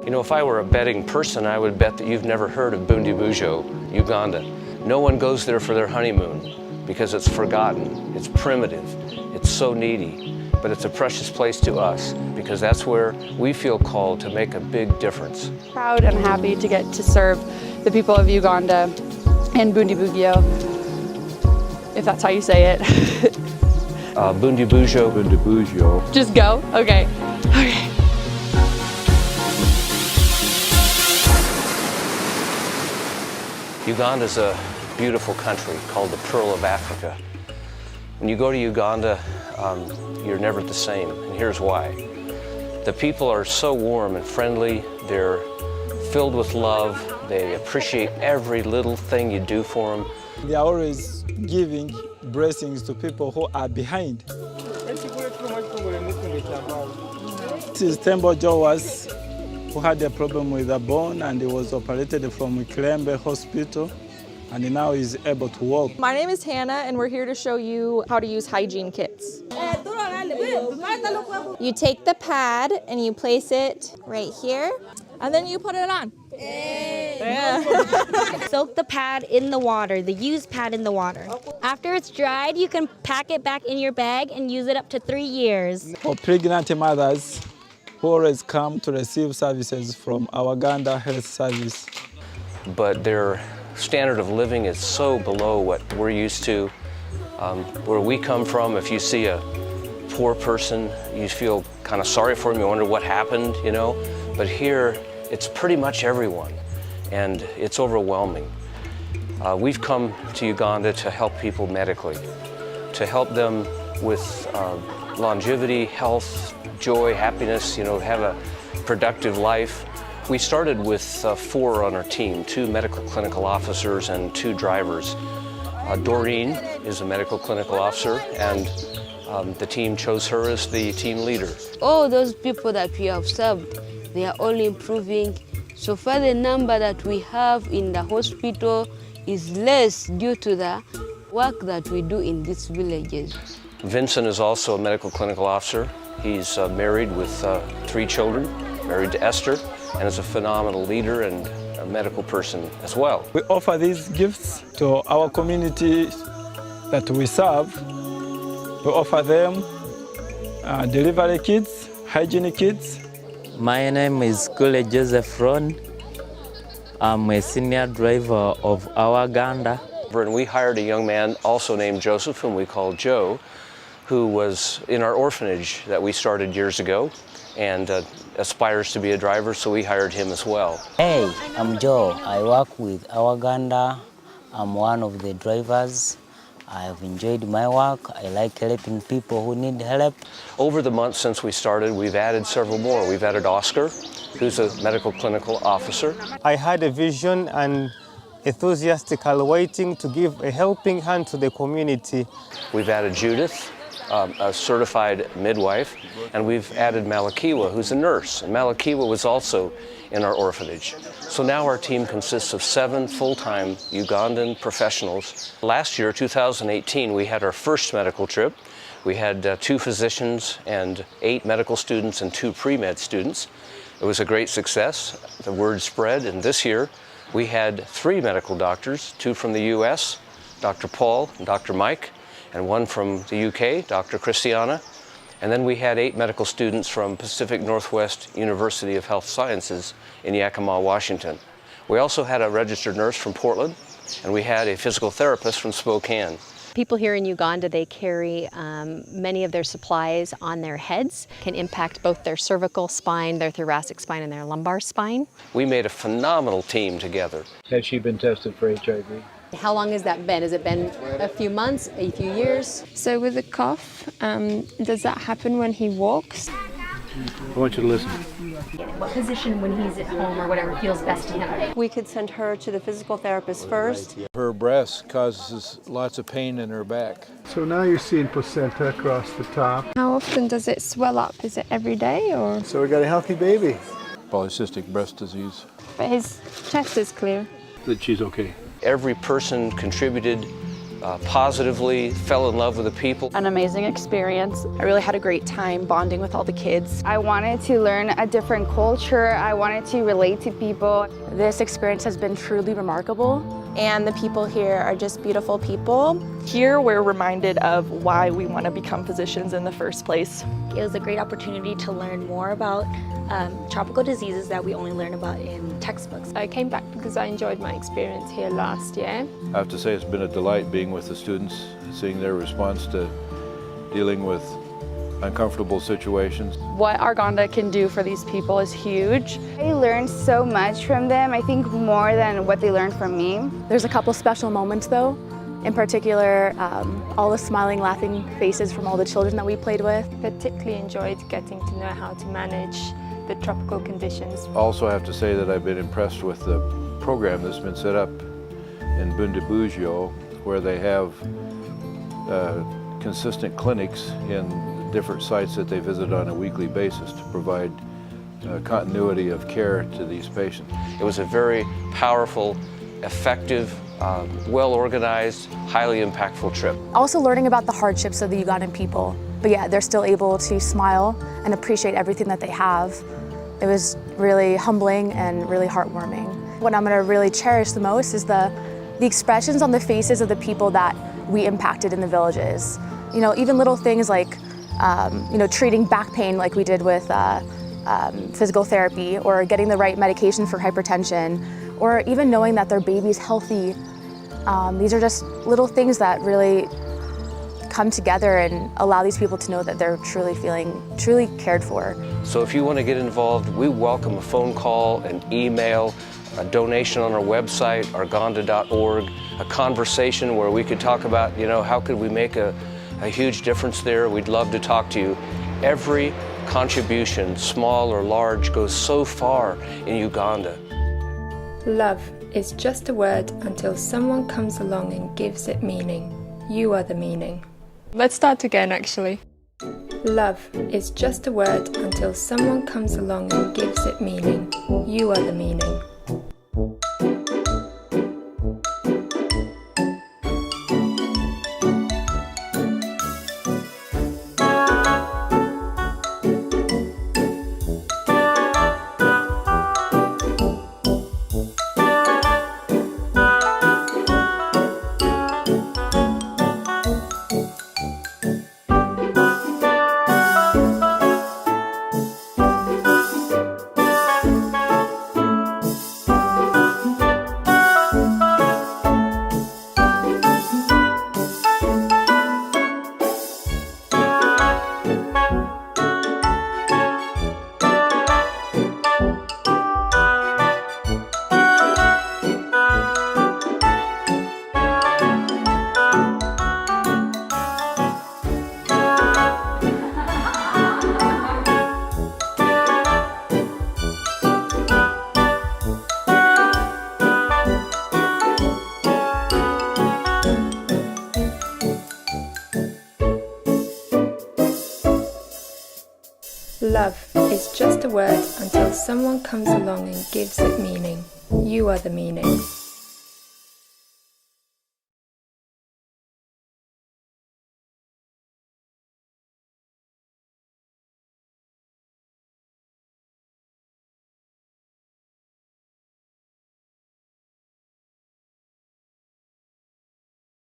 You know, if I were a betting person, I would bet that you've never heard of Bundibugyo, Uganda. No one goes there for their honeymoon because it's forgotten, it's primitive, it's so needy. But it's a precious place to us because that's where we feel called to make a big difference. Proud and happy to get to serve the people of Uganda and Bundibugyo, if that's how you say it. Bundibugyo. Bundibugyo. Just go? Okay. Okay. Uganda is a beautiful country called the Pearl of Africa. When you go to Uganda, you're never the same, and here's why. The people are so warm and friendly, they're filled with love, they appreciate every little thing you do for them. They are always giving blessings to people who are behind. This is Tembo Jowas, who had a problem with a bone and he was operated from Kilembe Hospital. And now he's able to walk. My name is Hannah, and we're here to show you how to use hygiene kits. You take the pad and you place it right here. And then you put it on. Yeah. Soak the pad in the water, the used pad in the water. After it's dried, you can pack it back in your bag and use it up to 3 years. For pregnant mothers who always come to receive services from Ourganda Health Service. But their standard of living is so below what we're used to. Where we come from, if you see a poor person, you feel kind of sorry for them, you wonder what happened, you know. But here, it's pretty much everyone, and it's overwhelming. We've come to Uganda to help people medically, to help them with longevity, health, joy, happiness, you know, have a productive life. We started with 4 on our team, 2 medical clinical officers and 2 drivers. Doreen is a medical clinical officer, and the team chose her as the team leader. All those people that we have served, they are all improving. So far the number that we have in the hospital is less due to the work that we do in these villages. Vincent is also a medical clinical officer. He's married with 3 children, married to Esther, and is a phenomenal leader and a medical person as well. We offer these gifts to our community that we serve. We offer them delivery kits, hygiene kits. My name is Kule Joseph Ron. I'm a senior driver of Ourganda. And we hired a young man also named Joseph, whom we call Joe, who was in our orphanage that we started years ago and aspires to be a driver, so we hired him as well. Hey, I'm Joe. I work with Ourganda. I'm one of the drivers. I've enjoyed my work. I like helping people who need help. Over the months since we started, we've added several more. We've added Oscar, who's a medical clinical officer. I had a vision and enthusiastically waiting to give a helping hand to the community. We've added Judith, a certified midwife, and we've added Malakiwa, who's a nurse. And Malakiwa was also in our orphanage. So now our team consists of 7 full-time Ugandan professionals. Last year, 2018, we had our first medical trip. We had 2 physicians and 8 medical students and 2 pre-med students. It was a great success. The word spread, and this year we had 3 medical doctors, 2 from the US, Dr. Paul and Dr. Mike, and 1 from the UK, Dr. Christiana. And then we had 8 medical students from Pacific Northwest University of Health Sciences in Yakima, Washington. We also had a registered nurse from Portland, and we had a physical therapist from Spokane. People here in Uganda, they carry many of their supplies on their heads, can impact both their cervical spine, their thoracic spine, and their lumbar spine. We made a phenomenal team together. Has she been tested for HIV? How long has that been? Has it been a few months, a few years? So with the cough, does that happen when he walks? I want you to listen. What position when he's at home or whatever feels best to him? We could send her to the physical therapist first. Her breast causes lots of pain in her back. So now you're seeing placenta across the top. How often does it swell up? Is it every day or? So we got a healthy baby. Polycystic breast disease. But his chest is clear. That she's okay. Every person contributed positively, fell in love with the people. An amazing experience. I really had a great time bonding with all the kids. I wanted to learn a different culture. I wanted to relate to people. This experience has been truly remarkable. And the people here are just beautiful people. Here we're reminded of why we want to become physicians in the first place. It was a great opportunity to learn more about tropical diseases that we only learn about in textbooks. I came back because I enjoyed my experience here last year. I have to say it's been a delight being with the students, seeing their response to dealing with uncomfortable situations. What Ourganda can do for these people is huge. I learned so much from them, I think more than what they learned from me. There's a couple special moments though. In particular, all the smiling, laughing faces from all the children that we played with. Particularly enjoyed getting to know how to manage the tropical conditions. Also, I have to say that I've been impressed with the program that's been set up in Bundibugyo, where they have consistent clinics in different sites that they visit on a weekly basis to provide continuity of care to these patients. It was a very powerful, effective, well-organized, highly impactful trip. Also learning about the hardships of the Ugandan people, but yeah, they're still able to smile and appreciate everything that they have. It was really humbling and really heartwarming. What I'm going to really cherish the most is the expressions on the faces of the people that we impacted in the villages. You know, even little things like treating back pain like we did with physical therapy, or getting the right medication for hypertension, or even knowing that their baby's healthy. These are just little things that really come together and allow these people to know that they're truly cared for. So if you want to get involved, we welcome a phone call, an email, a donation on our website, ourganda.org, a conversation where we could talk about, how could we make a huge difference there. We'd love to talk to you. Every contribution, small or large, goes so far in Uganda. Love is just a word until someone comes along and gives it meaning. You are the meaning. Let's start again, actually. Love is just a word until someone comes along and gives it meaning. You are the meaning. Love is just a word until someone comes along and gives it meaning. You are the meaning.